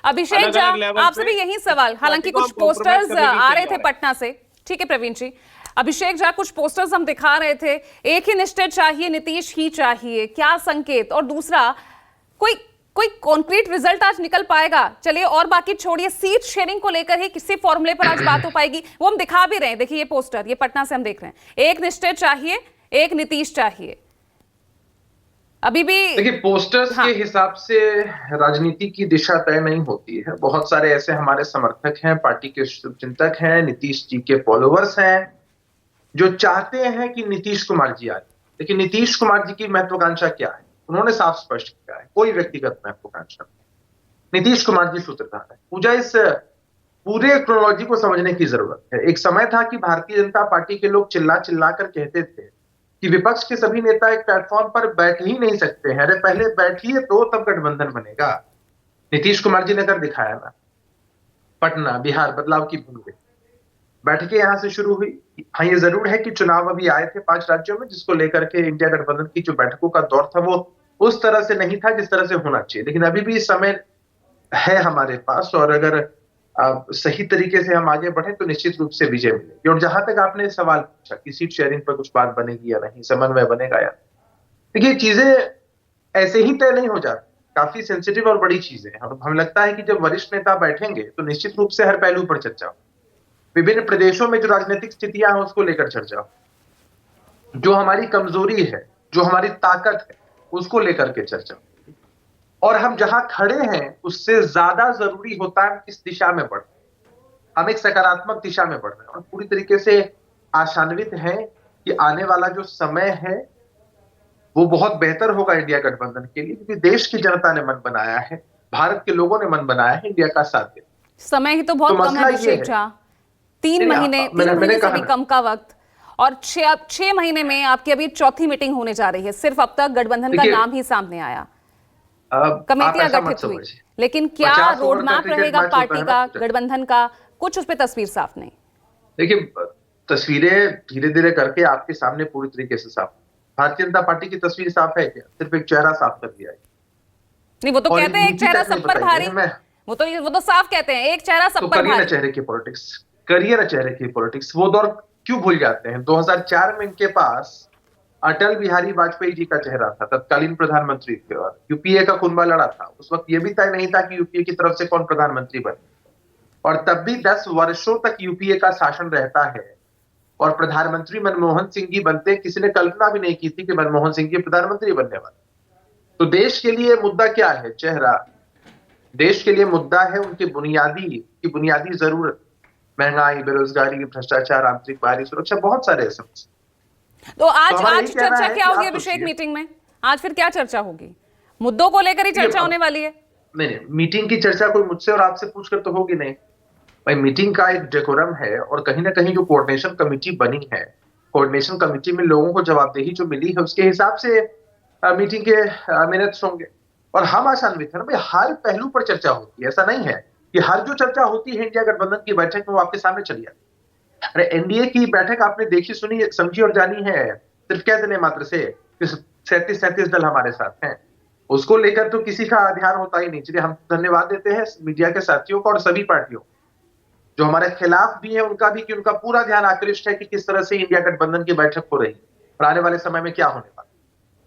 अभिषेक झा, आपसे भी यही सवाल, हालांकि कुछ पोस्टर्स आ रहे थे पटना से, ठीक है प्रवीण जी। अभिषेक झा, कुछ पोस्टर्स हम दिखा रहे थे, एक ही निश्चित चाहिए, नीतीश ही चाहिए, क्या संकेत? और दूसरा, कोई कॉन्क्रीट रिजल्ट आज निकल पाएगा? चलिए और बाकी छोड़िए, सीट शेयरिंग को लेकर ही किसी फॉर्मूले पर आज बात हो पाएगी? वो हम दिखा भी रहे हैं, देखिए ये पोस्टर, ये पटना से हम देख रहे हैं, एक निश्चित चाहिए, एक नीतीश चाहिए। अभी भी देखिए, पोस्टर्स के हिसाब से राजनीति की दिशा तय नहीं होती है। बहुत सारे ऐसे हमारे समर्थक हैं, पार्टी के शुभचिंतक हैं, नीतीश जी के फॉलोअर्स हैं, जो चाहते हैं कि नीतीश कुमार जी आए। लेकिन नीतीश कुमार जी की महत्वाकांक्षा क्या है? उन्होंने साफ स्पष्ट किया है, कोई व्यक्तिगत महत्वाकांक्षा। नीतीश कुमार जी सूत्रधार है। पूजा, इस पूरे क्रोनोलॉजी को समझने की जरूरत है। एक समय था कि भारतीय जनता पार्टी के लोग चिल्ला चिल्ला कर कहते थे कि विपक्ष के सभी नेता एक प्लेटफॉर्म पर बैठ ही नहीं सकते हैं। अरे पहले बैठिए तो तब गठबंधन बनेगा। नीतीश कुमार जी ने कर दिखाया ना। पटना, बिहार, बदलाव की भूमि, बैठकें यहां से शुरू हुई। हाँ, ये जरूर है कि चुनाव अभी आए थे 5 राज्यों में, जिसको लेकर के इंडिया गठबंधन की जो बैठकों का दौर था वो उस तरह से नहीं था जिस तरह से होना चाहिए। लेकिन अभी भी समय है हमारे पास, और अगर सही तरीके से हम आगे बढ़े तो निश्चित रूप से विजय मिलेगी। और जहां तक आपने सवाल पूछा कि सीट शेयरिंग पर कुछ बात बनेगी या नहीं, समन्वय बनेगा या, देखिए चीजें ऐसे ही तय नहीं हो जाती, काफी सेंसिटिव और बड़ी चीजें हैं। हमें लगता है कि जब वरिष्ठ नेता बैठेंगे तो निश्चित रूप से हर पहलू पर चर्चा हो, विभिन्न प्रदेशों में जो राजनीतिक स्थितियां हैं उसको लेकर चर्चा हो, जो हमारी कमजोरी है, जो हमारी ताकत है, उसको लेकर के चर्चा हो। और हम जहां खड़े हैं उससे ज्यादा जरूरी होता है किस दिशा में बढ़, हम एक सकारात्मक दिशा में बढ़ रहे हैं और पूरी तरीके से आशान्वित हैं कि आने वाला जो समय है वो बहुत बेहतर होगा इंडिया गठबंधन के लिए, क्योंकि देश की जनता ने मन बनाया है, भारत के लोगों ने मन बनाया है इंडिया का साथ देने। समय ही तो बहुत कम है अभिषेक झा, 3 महीने से भी कम का वक्त, और 6 महीने में आपकी अभी चौथी मीटिंग होने जा रही है। सिर्फ अब तक गठबंधन का नाम ही सामने आया, कमेटियां गठित हुई, लेकिन क्या रोड मैप रहेगा पार्टी का, गठबंधन का? कुछ उस पर तस्वीर साफ नहीं। देखिए, तस्वीरें धीरे धीरे करके आपके सामने पूरी तरीके से साफ। भारतीय जनता पार्टी की तस्वीर साफ है क्या? सिर्फ एक चेहरा साफ कर दिया है। नहीं, वो तो कहते हैं एक चेहरा सब पर भारी, वो तो साफ कहते हैं एक चेहरा सब पर भारी। चेहरे की पॉलिटिक्स करिए ना, चेहरे की पॉलिटिक्स। वो दौर क्यों भूल जाते हैं? 2004 में इनके पास अटल बिहारी वाजपेयी जी का चेहरा था, तत्कालीन प्रधानमंत्री थे, और यूपीए का कुनबा लड़ा था। उस वक्त ये भी तय नहीं था कि यूपीए की तरफ से कौन प्रधानमंत्री बने, और तब भी 10 वर्षों तक यूपीए का शासन रहता है और प्रधानमंत्री मनमोहन सिंह जी बनते। किसी ने कल्पना भी नहीं की थी कि मनमोहन सिंह जी प्रधानमंत्री बनने वाले। तो देश के लिए मुद्दा क्या है? चेहरा। देश के लिए मुद्दा है उनकी बुनियादी जरूरत, महंगाई, बेरोजगारी, भ्रष्टाचार, आंतरिक बाहरी सुरक्षा, बहुत सारे समस्या। तो आज चर्चा क्या होगी अभिषेक मीटिंग में? आज फिर क्या चर्चा होगी? मुद्दों को लेकर ही चर्चा होने वाली है? नहीं, मीटिंग की चर्चा कोई मुझसे और आपसे पूछकर तो होगी नहीं भाई। मीटिंग का एक डेकोरम है, और कहीं ना कहीं जो कोऑर्डिनेशन कमेटी बनी है, कोऑर्डिनेशन कमेटी में लोगों को जवाबदेही जो मिली है उसके हिसाब से मीटिंग के मिनट्स होंगे। और हम आशान्वित है ना भाई, हर पहलू पर चर्चा होती है। ऐसा नहीं है कि हर जो चर्चा होती है इंडिया गठबंधन की बैठक में वो आपके सामने चली आती है। अरे एनडीए की बैठक आपने देखी, सुनी, समझी और जानी है सिर्फ कह देने मात्र से 37 दल हमारे साथ हैं, उसको लेकर तो किसी का ध्यान होता ही नहीं। चलिए, हम धन्यवाद देते हैं मीडिया के साथियों को और सभी पार्टियों जो हमारे खिलाफ भी है उनका भी, कि उनका पूरा ध्यान आकृष्ट है कि किस तरह से इंडिया गठबंधन की बैठक हो रही और आने वाले समय में क्या होने वाला।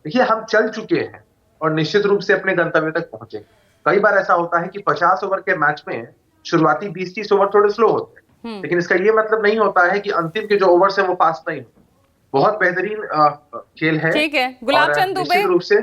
देखिए, हम चल चुके हैं और निश्चित रूप से अपने गंतव्य तक पहुंचेंगे। कई बार ऐसा होता है कि 50 ओवर के मैच में शुरुआती 20-30 ओवर थोड़े स्लो होते हैं, लेकिन इसका ये मतलब नहीं होता है कि अंतिम के जो ओवर है वो पास नहीं होते। बहुत बेहतरीन खेल है। ठीक है, गुलाब चंद दुबे, निश्चित रूप से